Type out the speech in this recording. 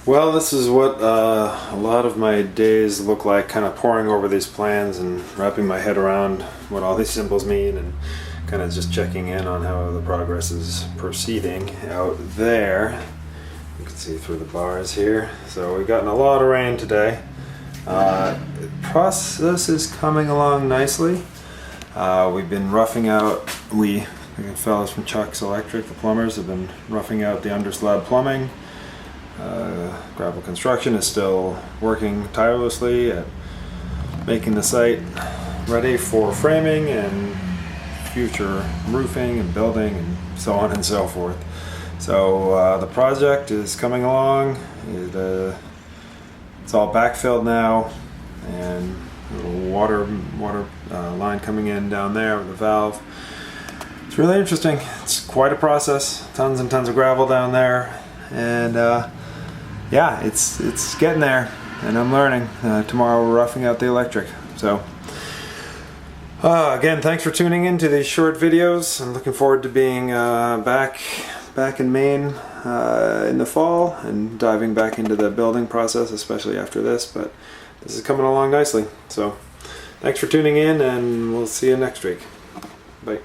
Well, this is what a lot of my days look like, kind of poring over these plans and wrapping my head around what all these symbols mean, and kind of just checking in on how the progress is proceeding out there. You can see through the bars here. So we've gotten a lot of rain today. The process is coming along nicely. We've been roughing out, the fellows from Chuck's Electric, the plumbers, have been roughing out the underslab plumbing. Gravel Construction is still working tirelessly at making the site ready for framing and future roofing and building and so on and so forth. So the project is coming along. It's all backfilled now, and a little water line coming in down there with the valve. It's really interesting. It's quite a process. Tons and tons of gravel down there, and yeah, it's getting there, and I'm learning. Tomorrow we're roughing out the electric. So again, thanks for tuning in to these short videos. I'm looking forward to being back in Maine in the fall and diving back into the building process, especially after this. But this is coming along nicely. So thanks for tuning in, and we'll see you next week. Bye.